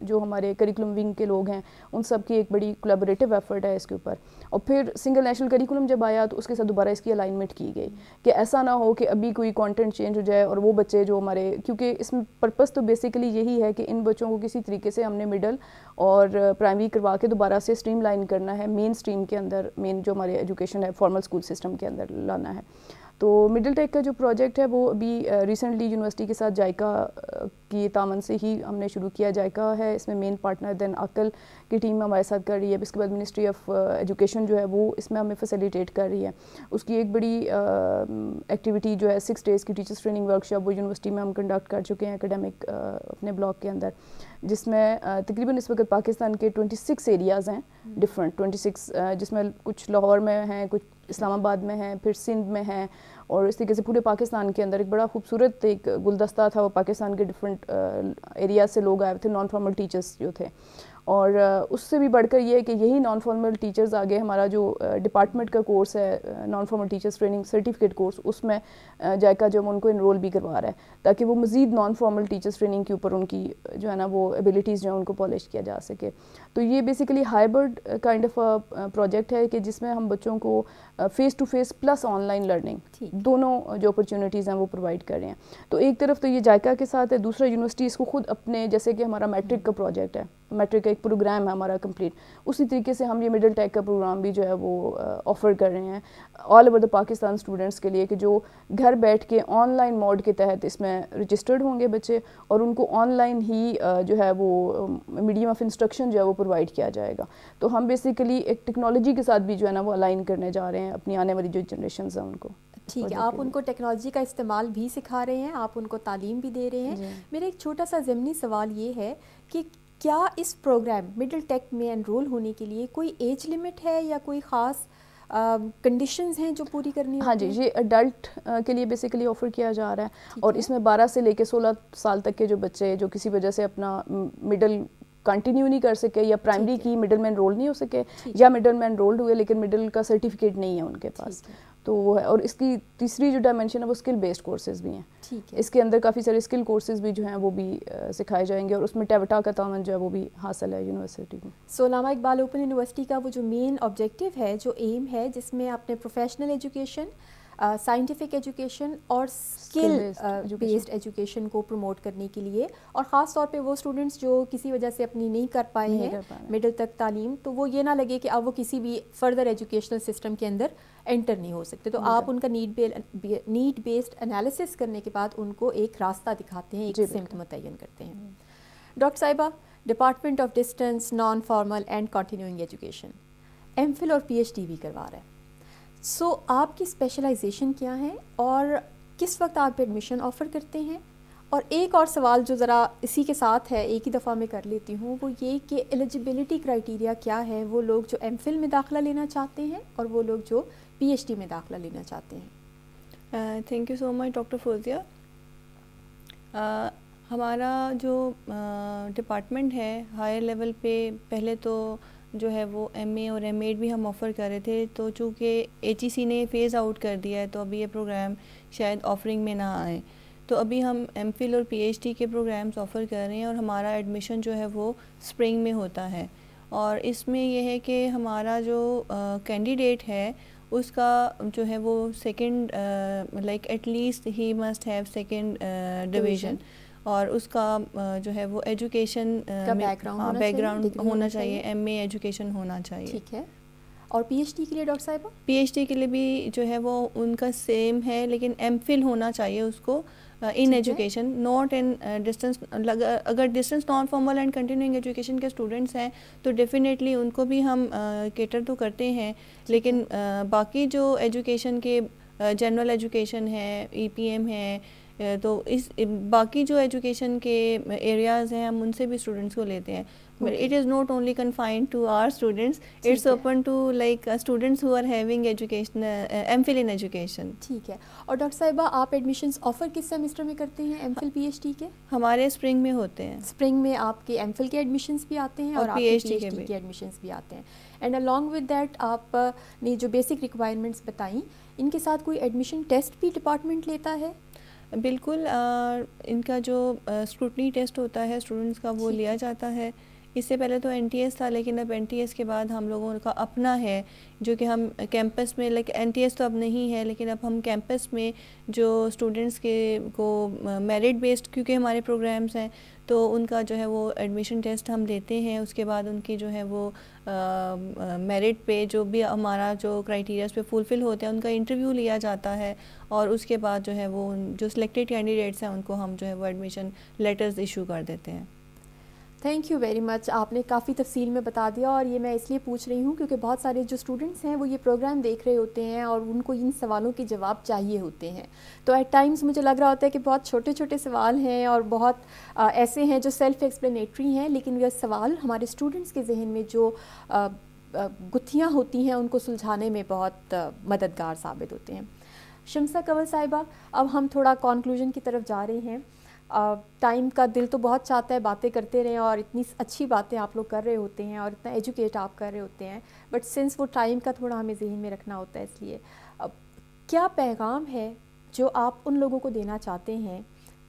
جو ہمارے کریکولم ونگ کے لوگ ہیں ان سب کی ایک بڑی کولیبوریٹو ایفرٹ ہے اس کے اوپر. اور پھر سنگل نیشنل کریکولم جب آیا تو اس کے ساتھ دوبارہ اس کی الائنمنٹ کی گئی کہ ایسا نہ ہو کہ ابھی کوئی کانٹینٹ چینج ہو جائے اور وہ بچے جو ہمارے، کیونکہ اس میں پرپس تو بیسیکلی یہی ہے کہ ان بچوں کو کسی طریقے سے ہم نے مڈل اور پرائمری کروا کے دوبارہ سے اسٹریم لائن کرنا ہے، مین اسٹریم کے اندر، مین جو ہمارے ایجوکیشن ہے فارمل اسکول سسٹم کے اندر لانا ہے. تو مڈل ٹیک کا جو پروجیکٹ ہے وہ ابھی ریسنٹلی یونیورسٹی کے ساتھ جائکا کی تعاون سے ہی ہم نے شروع کیا. جائکا ہے اس میں مین پارٹنر، دین عقل کی ٹیم ہمارے ساتھ کر رہی ہے. اس کے بعد منسٹری آف ایجوکیشن جو ہے وہ اس میں ہمیں فیسیلیٹیٹ کر رہی ہے. اس کی ایک بڑی ایکٹیویٹی جو ہے 6 days کی ٹیچرس ٹریننگ ورک شاپ وہ یونیورسٹی میں ہم کنڈکٹ کر چکے ہیں اکیڈمک اپنے بلاک کے اندر، جس میں تقریباً اس وقت پاکستان کے 26 ایریاز ہیں ڈفرینٹ 26، جس میں کچھ لاہور میں ہیں، کچھ اسلام آباد میں ہیں، پھر سندھ میں ہیں، اور اس طریقے سے پورے پاکستان کے اندر ایک بڑا خوبصورت ایک گلدستہ تھا. وہ پاکستان کے ڈفرینٹ ایریاز سے لوگ آئے تھے، نان فارمل ٹیچرس جو تھے. اور اس سے بھی بڑھ کر یہ ہے کہ یہی نان فارمل ٹیچرز آگے ہمارا جو ڈپارٹمنٹ کا کورس ہے naan formal teachers training certificate course, اس میں جائکا جو ان کو انرول بھی کروا رہا ہے تاکہ وہ مزید نان فارمل ٹیچرز ٹریننگ کے اوپر ان کی جو ہے نا وہ ایبیلٹیز جو ہیں ان کو پالش کیا جا سکے. تو یہ basically hybrid kind of project ہے کہ جس میں ہم بچوں کو face to face plus online learning دونوں جو اپرچونیٹیز ہیں وہ پرووائڈ کر رہے ہیں. تو ایک طرف تو یہ جائکا کے ساتھ ہے، دوسرا یونیورسٹی اس کو خود اپنے، جیسے کہ ہمارا میٹرک کا پروجیکٹ ہے، میٹرک کا ایک پروگرام ہے ہمارا کمپلیٹ، اسی طریقے سے ہم یہ مڈل ٹیک کا پروگرام بھی جو ہے وہ آفر کر رہے ہیں all over the Pakistan students کے لیے، کہ جو گھر بیٹھ کے آن لائن موڈ کے تحت اس میں رجسٹرڈ ہوں گے بچے، اور ان کو آن لائن ہی جو ہے وہ میڈیم آف انسٹرکشن جو ہے وہ پرووائڈ کیا جائے گا. تو ہم بیسیکلی ایک ٹیکنالوجی کے ساتھ بھی جو ہے نا وہ الائن کرنے جا رہے ہیں اپنی آنے والی جو جنریشنز ہیں ان کو. ٹھیک ہے، آپ ان کو ٹیکنالوجی کا استعمال بھی سکھا رہے ہیں، آپ ان کو تعلیم بھی دے رہے ہیں. میرا ایک چھوٹا سا ضمنی سوال یہ ہے کہ کیا اس پروگرام مڈل ٹیک میں انرول ہونے کے لیے کوئی ایج لمٹ ہے یا کوئی خاص کنڈیشنز ہیں جو پوری کرنی ہوتی ہیں؟ ہاں جی، یہ ایڈلٹ کے لیے بیسیکلی آفر کیا جا رہا ہے، اور اس میں 12 سے لے کے 16 سال تک کے جو بچے جو کسی وجہ سے اپنا مڈل کنٹینیو نہیں کر سکے یا پرائمری کی مڈل میں انرول نہیں ہو سکے یا مڈل میں انرولڈ ہوئے لیکن مڈل کا سرٹیفکیٹ نہیں ہے ان کے پاس، تو وہ ہے. اور اس کی تیسری جو ڈائمینشن ہے وہ اسکل بیسڈ کورسز بھی ہیں. اس کے اندر کافی سارے اسکل کورسز بھی جو ہیں وہ بھی سکھائے جائیں گے، اور اس میں ٹیوٹا کا تعاون جو ہے وہ بھی حاصل ہے یونیورسٹی میں. علامہ اقبال اوپن یونیورسٹی کا وہ جو مین آبجیکٹیو ہے، جو ایم ہے، جس میں آپ نے پروفیشنل ایجوکیشن، سائنٹیفک ایجوکیشن اور اسکل بیسڈ ایجوکیشن کو پروموٹ کرنے کے لیے، اور خاص طور پہ وہ اسٹوڈنٹس جو کسی وجہ سے اپنی نہیں کر پائے ہیں مڈل تک تعلیم، تو وہ یہ نہ لگے کہ اب وہ کسی بھی فردر ایجوکیشنل سسٹم کے اندر انٹر نہیں ہو سکتے. تو آپ ان کا نیڈ بیسڈ انالیسس کرنے کے بعد ان کو ایک راستہ دکھاتے ہیں، ایک سمت متعین کرتے ہیں. ڈاکٹر صاحبہ، department of distance non formal and continuing education M Phil اور پی ایچ ڈی بھی کروا رہا ہے. آپ کی اسپیشلائزیشن کیا ہے اور کس وقت آپ ایڈمیشن آفر کرتے ہیں اور ایک اور سوال جو ذرا اسی کے ساتھ ہے، ایک ہی دفعہ میں کر لیتی ہوں، وہ یہ کہ ایلیجبلٹی کرائٹیریا کیا ہے وہ لوگ جو ایم فل میں داخلہ لینا چاہتے ہیں اور وہ لوگ جو پی ایچ ڈی میں داخلہ لینا چاہتے ہیں؟ Thank you so much doctor Fauzia. ہمارا جو ڈپارٹمنٹ ہے ہائر لیول پہ پہلے تو جو ہے وہ ایم اے اور ایم ایڈ بھی ہم آفر کر رہے تھے، تو چونکہ ایچ ای سی نے فیز آؤٹ کر دیا ہے تو ابھی یہ پروگرام شاید آفرنگ میں نہ آئے. تو ابھی ہم ایم فل اور پی ایچ ڈی کے پروگرامس آفر کر رہے ہیں اور ہمارا ایڈمیشن جو ہے وہ اسپرنگ میں ہوتا ہے. اور اس میں یہ ہے کہ ہمارا جو کینڈیڈیٹ ہے اس کا جو ہے وہ second like at least he must have second division, اور اس کا جو ہے وہ ایجوکیشن بیک گراؤنڈ ہونا چاہیے، ایم اے ایجوکیشن ہونا چاہیے. ٹھیک ہے. اور پی ایچ ڈی کے لیے ڈاکٹر صاحبہ؟ پی ایچ ڈی کے لیے بھی جو ہے وہ ان کا سیم ہے، لیکن ایم فل ہونا چاہیے اس کو in education, not in distance. اگر distance non formal and continuing education کے اسٹوڈنٹس ہیں تو ڈیفینیٹلی ان کو بھی ہم کیٹر تو کرتے ہیں، لیکن باقی جو ایجوکیشن کے جنرل ایجوکیشن ہے، ای پی ایم ہے، تو اس باقی جو ایجوکیشن کے ایریاز ہیں ہم ان سے بھی اسٹوڈنٹس کو لیتے ہیں. It is not only confined to our students, it's open to like students who are having education, MPhil in education. ٹھیک ہے. اور ڈاکٹر صاحبہ آپ ایڈمیشنز آفر کس سیمسٹر میں کرتے ہیں M Phil P H D کے؟ ہمارے اسپرنگ میں ہوتے ہیں. اسپرنگ میں آپ کے ایم فل کے ایڈمیشنز بھی آتے ہیں اور آپ کے پی ایچ ڈی کے ایڈمیشنز بھی آتے ہیں. اینڈ along with that آپ نے جو بیسک ریکوائرمنٹس بتائیں ان کے ساتھ کوئی ایڈمیشن ٹیسٹ بھی ڈپارٹمنٹ لیتا ہے؟ بالکل، ان کا جو اسکروٹنی ٹیسٹ ہوتا ہے اسٹوڈنٹس کا وہ لیا جاتا ہے. اس سے پہلے تو این ٹی ایس تھا، لیکن اب این ٹی ایس کے بعد ہم لوگوں کا اپنا ہے جو کہ ہم کیمپس میں، لائک این ٹی ایس تو اب نہیں ہے لیکن اب ہم کیمپس میں جو اسٹوڈنٹس کے کو میرٹ بیسڈ کیونکہ ہمارے پروگرامس ہیں تو ان کا جو ہے وہ ایڈمیشن ٹیسٹ ہم لیتے ہیں. اس کے بعد ان کی جو ہے وہ میرٹ پہ جو بھی ہمارا جو کرائٹیریاز پہ فلفل ہوتے ہیں ان کا انٹرویو لیا جاتا ہے، اور اس کے بعد جو ہے وہ جو سلیکٹڈ کینڈیڈیٹس ہیں ان کو ہم جو ہے وہ ایڈمیشن لیٹرز ایشو کر دیتے ہیں. تھینک یو ویری مچ. آپ نے کافی تفصیل میں بتا دیا، اور یہ میں اس لیے پوچھ رہی ہوں کیونکہ بہت سارے جو اسٹوڈنٹس ہیں وہ یہ پروگرام دیکھ رہے ہوتے ہیں اور ان کو ان سوالوں کے جواب چاہیے ہوتے ہیں. تو ایٹ ٹائمز مجھے لگ رہا ہوتا ہے کہ بہت چھوٹے چھوٹے سوال ہیں اور بہت ایسے ہیں جو سیلف ایکسپلینیٹری ہیں، لیکن یہ سوال ہمارے اسٹوڈنٹس کے ذہن میں جو گتھیاں ہوتی ہیں ان کو سلجھانے میں بہت مددگار ثابت ہوتے ہیں. شمسہ کنول صاحبہ، اب ہم تھوڑا کنکلوژن کی طرف جا رہے ہیں. ٹائم کا دل تو بہت چاہتا ہے باتیں کرتے رہیں، اور اتنی اچھی باتیں آپ لوگ کر رہے ہوتے ہیں اور اتنا ایجوکیٹ آپ کر رہے ہوتے ہیں، بٹ سنس وہ ٹائم کا تھوڑا ہمیں ذہن میں رکھنا ہوتا ہے، اس لیے کیا پیغام ہے جو آپ ان لوگوں کو دینا چاہتے ہیں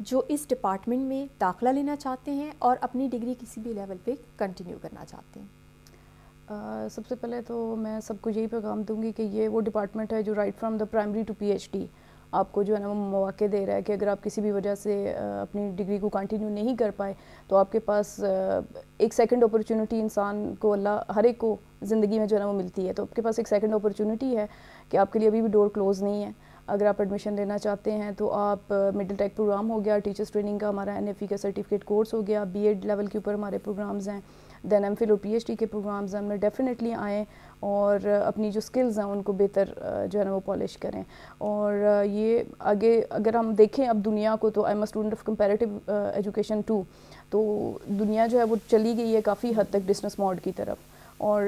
جو اس ڈپارٹمنٹ میں داخلہ لینا چاہتے ہیں اور اپنی ڈگری کسی بھی لیول پہ کنٹینیو کرنا چاہتے ہیں؟ سب سے پہلے تو میں سب کو یہی پیغام دوں گی کہ یہ وہ ڈپارٹمنٹ ہے جو right from the primary to P H D آپ کو جو ہے نا وہ مواقع دے رہا ہے کہ اگر آپ کسی بھی وجہ سے اپنی ڈگری کو کنٹینیو نہیں کر پائے تو آپ کے پاس ایک سیکنڈ اپرچونٹی انسان کو اللہ ہر ایک کو زندگی میں جو ہے نا وہ ملتی ہے، تو آپ کے پاس ایک سیکنڈ اپرچونٹی ہے کہ آپ کے لیے ابھی بھی ڈور کلوز نہیں ہے. اگر آپ ایڈمیشن لینا چاہتے ہیں تو آپ مڈل ٹیک پروگرام ہو گیا، ٹیچرس ٹریننگ کا ہمارا این ایف ای کا سرٹیفکیٹ کورس ہو گیا، بی ایڈ لیول کے اوپر ہمارے پروگرامز ہیں، دین ایم فل اور پی ایچ ڈی کے پروگرامز ہیں. ہم نے ڈیفینیٹلی آئیں اور اپنی جو اسکلز ہیں ان کو بہتر جو ہے نا وہ پالش کریں. اور یہ آگے اگر ہم دیکھیں اب دنیا کو، تو I am a student of comparative education too, تو دنیا جو ہے وہ چلی گئی ہے کافی حد تک ڈسٹینس موڈ کی طرف، اور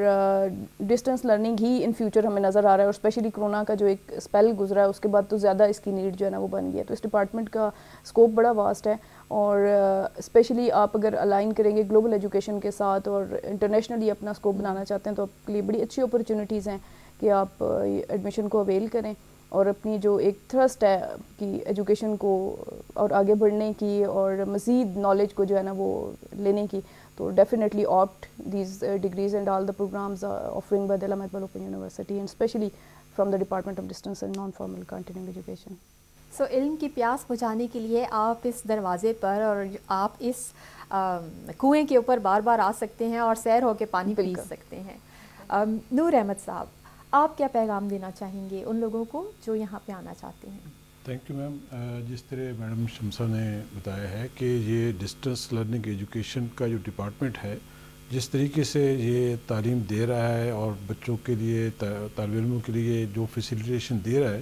distance learning he in future ہمیں نظر آ رہا ہے. اور اسپیشلی کرونا کا جو ایک اسپیل گزرا ہے اس کے بعد تو زیادہ اس کی نیڈ جو ہے نا وہ بن گئی ہے. تو اس ڈپارٹمنٹ کا اسکوپ بڑا واسٹ ہے، اور اسپیشلی آپ اگر الائن کریں گے گلوبل ایجوکیشن کے ساتھ اور انٹرنیشنلی اپنا اسکوپ بنانا چاہتے ہیں تو آپ کے لیے بڑی اچھی اپرچونیٹیز ہیں کہ آپ ایڈمیشن کو اویل کریں اور اپنی جو ایک تھرسٹ ہے کہ ایجوکیشن کو اور آگے بڑھنے کی اور مزید نالج کو جو ہے نا وہ لینے کی، تو definitely opt these degrees and all the programs offering by the Allama Iqbal open university and specially from the department of distance and non formal continuing education. So علم کی پیاس بجھانے کے لیے آپ اس دروازے پر اور آپ اس کنویں کے اوپر بار بار آ سکتے ہیں اور سیر ہو کے پانی پی سکتے ہیں. نور احمد صاحب، آپ کیا پیغام دینا چاہیں گے ان لوگوں کو جو یہاں پہ آنا چاہتے ہیں؟ Thank you ma'am. جس طرح میڈم شمسہ نے بتایا ہے کہ یہ ڈسٹینس لرننگ ایجوکیشن کا جو ڈپارٹمنٹ ہے جس طریقے سے یہ تعلیم دے رہا ہے اور بچوں کے لیے طالب علموں کے لیے جو فیسیلیٹیشن دے رہا ہے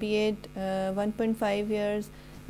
B.Ed 1.5 years,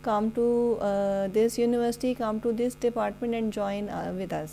come to this university, come to this department and join with us.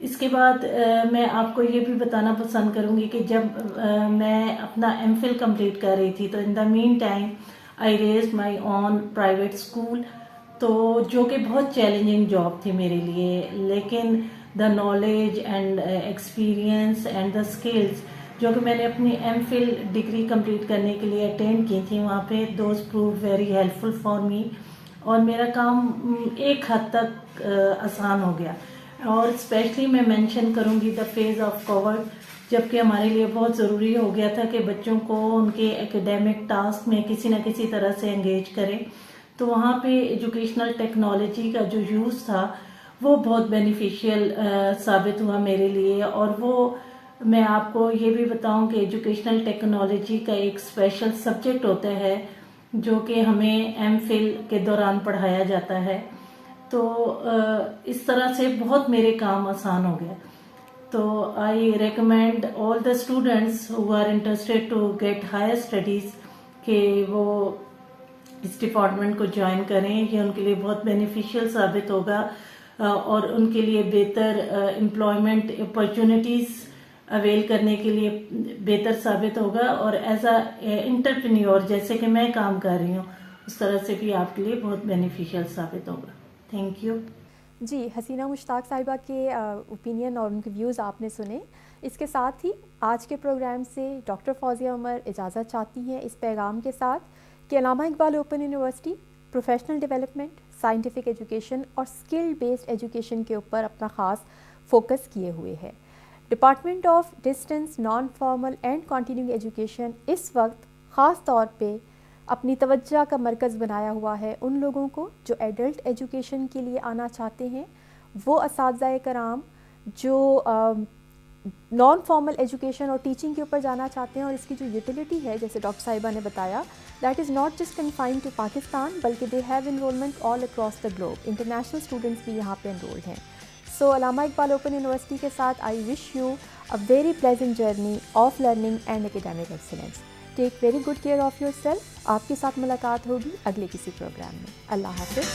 اس کے بعد میں آپ کو یہ بھی بتانا پسند کروں گی کہ جب میں اپنا ایم فل کمپلیٹ کر رہی تھی تو in the mean time I raised my own private school, تو جو کہ بہت چیلنجنگ جاب تھی میرے لیے، لیکن the knowledge and experience and the skills جو کہ میں نے اپنی ایم فل ڈگری کمپلیٹ کرنے کے لیے اٹینڈ کی تھی وہاں پہ، those prove very helpful for me, اور میرا کام ایک حد تک آسان ہو گیا. اور اسپیشلی میں مینشن کروں گی دا فیز آف کووڈ، جب کہ ہمارے لیے بہت ضروری ہو گیا تھا کہ بچوں کو ان کے اکیڈیمک ٹاسک میں کسی نہ کسی طرح سے انگیج کریں، تو وہاں پہ ایجوکیشنل ٹیکنالوجی کا جو یوز تھا وہ بہت بینیفیشیل ثابت ہوا میرے لیے. اور وہ میں آپ کو یہ بھی بتاؤں کہ ایجوکیشنل ٹیکنالوجی کا ایک اسپیشل سبجیکٹ ہوتا ہے جو کہ ہمیں ایم فل کے دوران پڑھایا جاتا ہے. تو اس طرح سے بہت میرے کام آسان ہو گئے. تو I recommend all the students who are interested to get higher studies کہ وہ اس ڈپارٹمنٹ کو جوائن کریں. یہ ان کے لیے بہت بینیفیشیل ثابت ہوگا اور ان کے لیے بہتر امپلائمنٹ اپرچونیٹیز اویل کرنے کے لیے بہتر ثابت ہوگا، اور ایز اے انٹرپرینیور جیسے کہ میں کام کر رہی ہوں اس طرح سے بھی آپ کے لیے بہت بینیفیشیل ثابت ہوگا. Thank you. جی، حسینہ مشتاق صاحبہ کے اوپینین اور ان کے ویوز آپ نے سنے. اس کے ساتھ ہی آج کے پروگرام سے ڈاکٹر فوزیہ عمر اجازت چاہتی ہیں اس پیغام کے ساتھ کہ Allama Iqbal open university professional development, scientific education اور اسکل بیسڈ ایجوکیشن کے اوپر اپنا خاص فوکس کیے ہوئے ہے. Department of distance non formal and continuing education اس وقت خاص طور پہ اپنی توجہ کا مرکز بنایا ہوا ہے ان لوگوں کو جو ایڈلٹ ایجوکیشن کے لیے آنا چاہتے ہیں، وہ اساتذہ کرام جو نان فارمل ایجوکیشن اور ٹیچنگ کے اوپر جانا چاہتے ہیں. اور اس کی جو یوٹیلیٹی ہے جیسے ڈاکٹر صاحبہ نے بتایا، that is not just confined to Pakistan بلکہ they have enrolment all across the globe. International students بھی یہاں پہ انرولڈ ہیں. سو علامہ اقبال اوپن یونیورسٹی کے ساتھ I wish you a very pleasant journey of learning and academic excellence. Take very good care of yourself. آپ کے ساتھ ملاقات ہوگی اگلے کسی پروگرام میں. اللہ حافظ.